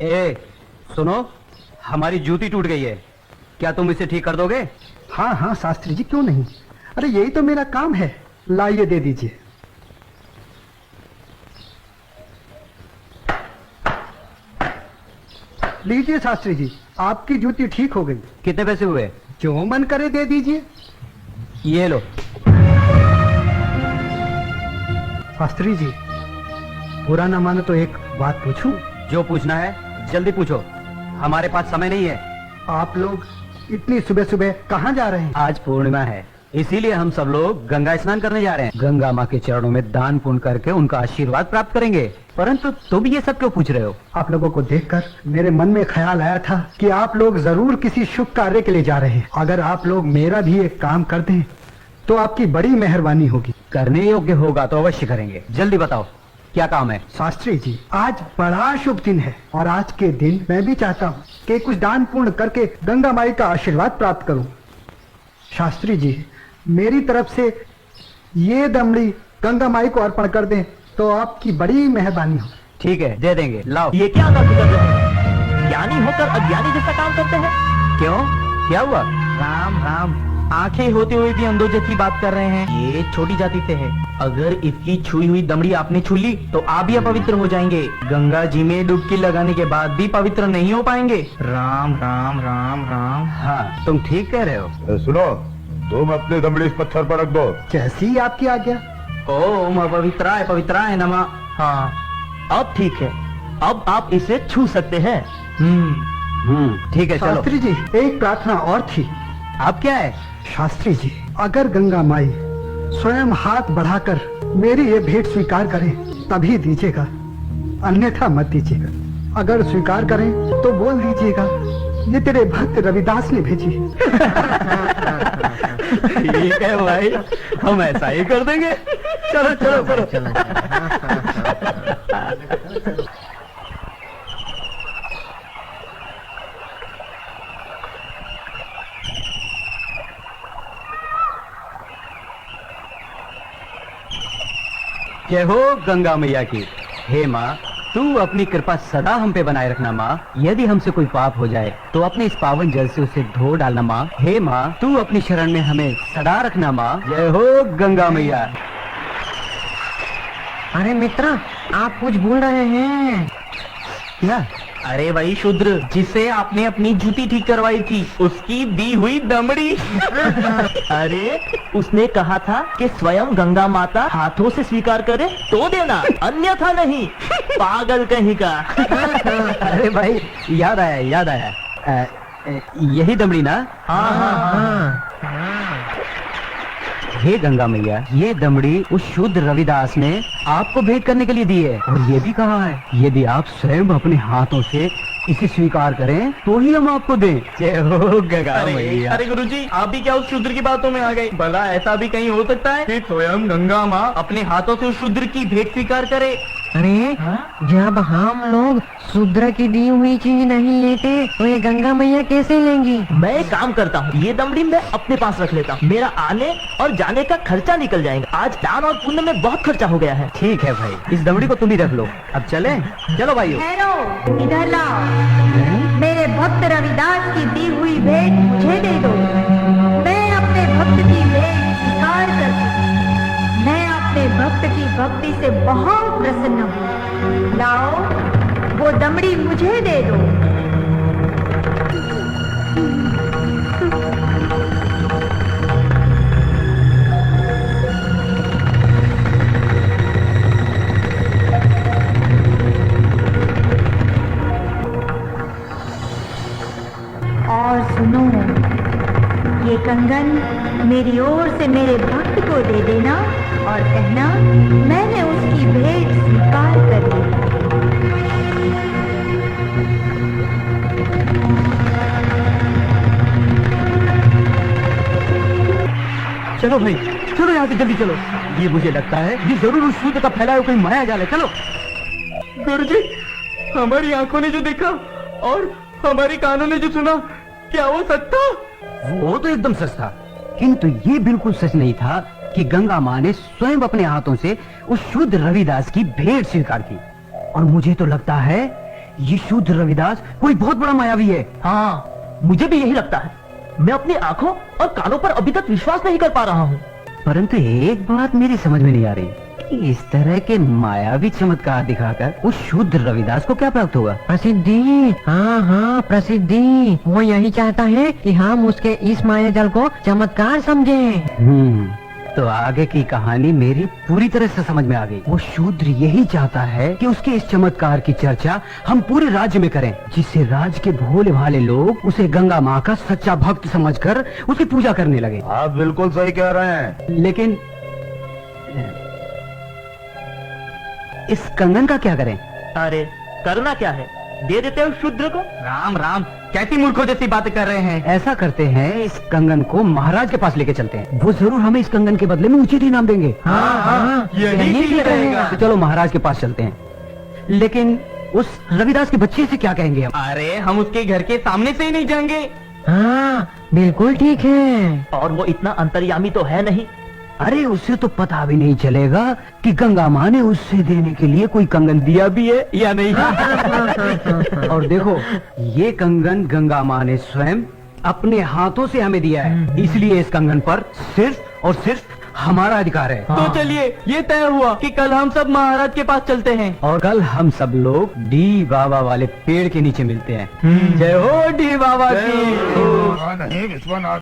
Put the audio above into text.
ए, सुनो, हमारी जूती टूट गई है, क्या तुम इसे ठीक कर दोगे? हाँ हाँ शास्त्री जी, क्यों नहीं। अरे यही तो मेरा काम है। लाइए दे दीजिए। लीजिए शास्त्री जी, आपकी जूती ठीक हो गई। कितने पैसे हुए? जो मन करे दे दीजिए। ये लो। शास्त्री जी, बुरा ना मानो तो एक बात पूछूं? जो पूछना है जल्दी पूछो, हमारे पास समय नहीं है। आप लोग इतनी सुबह सुबह कहाँ जा रहे हैं? आज पूर्णिमा है, इसीलिए हम सब लोग गंगा स्नान करने जा रहे हैं। गंगा माँ के चरणों में दान पुण्य करके उनका आशीर्वाद प्राप्त करेंगे। परंतु तुम ये सब क्यों पूछ रहे हो? आप लोगों को देखकर मेरे मन में ख्याल आया था कि आप लोग जरूर किसी शुभ कार्य के लिए जा रहे हैं। अगर आप लोग मेरा भी एक काम कर दें तो आपकी बड़ी मेहरबानी होगी। करने योग्य होगा तो अवश्य करेंगे। जल्दी बताओ क्या काम है? शास्त्री जी, आज बड़ा शुभ दिन है और आज के दिन मैं भी चाहता हूँ कि कुछ दान पुण्य करके गंगा माई का आशीर्वाद प्राप्त करूँ। शास्त्री जी, मेरी तरफ से ये दमड़ी गंगा माई को अर्पण कर दें तो आपकी बड़ी मेहरबानी हो। ठीक है, दे देंगे। लाओ। ये क्या बात कर रहे हैं? ज्ञानी होकर अज्ञानी जैसा काम करते हैं। क्यों, क्या हुआ? राम राम, आंखें होते हुए भी अंधों जैसी बात कर रहे हैं। ये छोटी जाति से है। अगर इसकी छुई हुई दमड़ी आपने छू ली तो आप भी अपवित्र हो जाएंगे। गंगा जी में डुबकी लगाने के बाद भी पवित्र नहीं हो पाएंगे। राम राम राम राम। हाँ, तुम ठीक कह रहे हो। सुनो, तुम अपनी दमड़ी इस पत्थर पर रख दो। जैसी आपकी आज्ञा। ओम पवित्राय नमः। हाँ, अब ठीक है, अब आप इसे छू सकते हैं। ठीक है, चलो। शास्त्री जी, एक प्रार्थना और थी। अब क्या है? शास्त्री जी, अगर गंगा माई स्वयं हाथ बढ़ाकर मेरी ये भेंट स्वीकार करें तभी दीजिएगा, अन्यथा मत दीजिएगा। अगर स्वीकार करें तो बोल दीजिएगा ये तेरे भक्त रविदास ने भेजी। ठीक है भाई, हम ऐसा ही कर देंगे। चलो चलो चलो। जय हो गंगा मैया की। हे माँ, तू अपनी कृपा सदा हम पे बनाए रखना माँ। यदि हमसे कोई पाप हो जाए तो अपने इस पावन जल से उसे धो डालना माँ। हे माँ, तू अपनी शरण में हमें सदा रखना माँ। जय हो गंगा मैया। अरे मित्र, आप कुछ भूल रहे हैं। क्या? अरे वही शूद्र जिसे आपने अपनी जूती ठीक करवाई थी, उसकी दी हुई दमड़ी। अरे उसने कहा था कि स्वयं गंगा माता हाथों से स्वीकार करे तो देना, अन्यथा नहीं। पागल कहीं का। अरे भाई, याद आया। यही दमड़ी ना? हाँ। हे गंगा मैया, ये दमड़ी उस शुद्ध रविदास ने आपको भेंट करने के लिए दी है और ये भी कहा है यदि आप स्वयं अपने हाथों से इसे स्वीकार करें तो ही हम आपको दें। जय हो गंगा मैया। अरे गुरुजी, आप भी क्या उस शूद्र की बातों में आ गए? भला ऐसा भी कहीं हो सकता है कि स्वयं गंगा माँ अपने हाथों से उस शूद्र की भेंट स्वीकार करे? अरे जब हम लोग शूद्र की दी हुई चीज नहीं लेते तो ये गंगा मैया कैसे लेंगी? मैं एक काम करता हूँ, ये दमड़ी मैं अपने पास रख लेता हूँ। मेरा आने और जाने का खर्चा निकल जाएगा। आज दान और पुण्य में बहुत खर्चा हो गया है। ठीक है भाई, इस दमड़ी को तुम ही रख लो। अब चले? चलो भाइयों। ठहरो, इधर लाओ। मेरे भक्त रविदास की दी हुई भेंट मुझे दे दो। मैं अपने भक्त की भेंट स्वीकार करती हूँ। मैं अपने भक्त की भक्ति से बहुत प्रसन्न हूँ। लाओ, वो दमड़ी मुझे दे दो। और सुनो, ये कंगन मेरी ओर से मेरे भक्त को दे देना और कहना मैंने उसकी भेंट स्वीकार कर ली। चलो भाई, चलो यहाँ से जल्दी चलो। ये मुझे लगता है ये जरूर उस सूत्र का फैलाया हुआ कोई माया जाल है। चलो। गुरुजी, हमारी आंखों ने जो देखा और हमारी कानों ने जो सुना, क्या वो सच था? वो तो एकदम सच था, किंतु ये बिल्कुल सच नहीं था कि गंगा माँ ने स्वयं अपने हाथों से उस शुद्ध रविदास की भेंट स्वीकार की। और मुझे तो लगता है ये शूद्र रविदास कोई बहुत बड़ा मायावी है। हाँ, मुझे भी यही लगता है। मैं अपनी आंखों और कानों पर अभी तक विश्वास नहीं कर पा रहा हूँ। परंतु एक बात मेरी समझ में नहीं आ रही कि इस तरह के मायावी चमत्कार दिखाकर उस शूद्र रविदास को क्या प्राप्त होगा। प्रसिद्धि, हाँ हाँ प्रसिद्धि। वो यही चाहता है कि हम उसके इस माया जल को चमत्कार समझें। तो आगे की कहानी मेरी पूरी तरह से समझ में आ गई। वो शूद्र यही चाहता है कि उसके इस चमत्कार की चर्चा हम पूरे राज्य में करें, जिससे राज्य के भोले भाले लोग उसे गंगा माँ का सच्चा भक्त समझकर उसकी पूजा करने लगे। आप बिल्कुल सही कह रहे हैं। लेकिन इस कंगन का क्या करें? अरे करना क्या है, दे देते हो शूद्र को। राम राम, कैसी मूर्खों जैसी बातें कर रहे हैं। ऐसा करते हैं, इस कंगन को महाराज के पास लेके चलते हैं। वो जरूर हमें इस कंगन के बदले में उचित इनाम देंगे। हाँ, यही ठीक रहेगा। तो चलो महाराज के पास चलते हैं। लेकिन उस रविदास के बच्चे से क्या कहेंगे हम? अरे हम उसके घर के सामने से ही नहीं जाएंगे। हाँ बिल्कुल ठीक है। और वो इतना अंतर्यामी तो है नहीं। अरे उसे तो पता भी नहीं चलेगा कि गंगा माँ ने उससे देने के लिए कोई कंगन दिया भी है या नहीं। और देखो, ये कंगन गंगा माँ ने स्वयं अपने हाथों से हमें दिया है, इसलिए इस कंगन पर सिर्फ और सिर्फ हमारा अधिकार है। तो चलिए, ये तय हुआ कि कल हम सब महाराज के पास चलते हैं। और कल हम सब लोग डी बाबा वाले पेड़ के नीचे मिलते हैं। जय हो डी बाबा की। नहीं विश्वनाथ।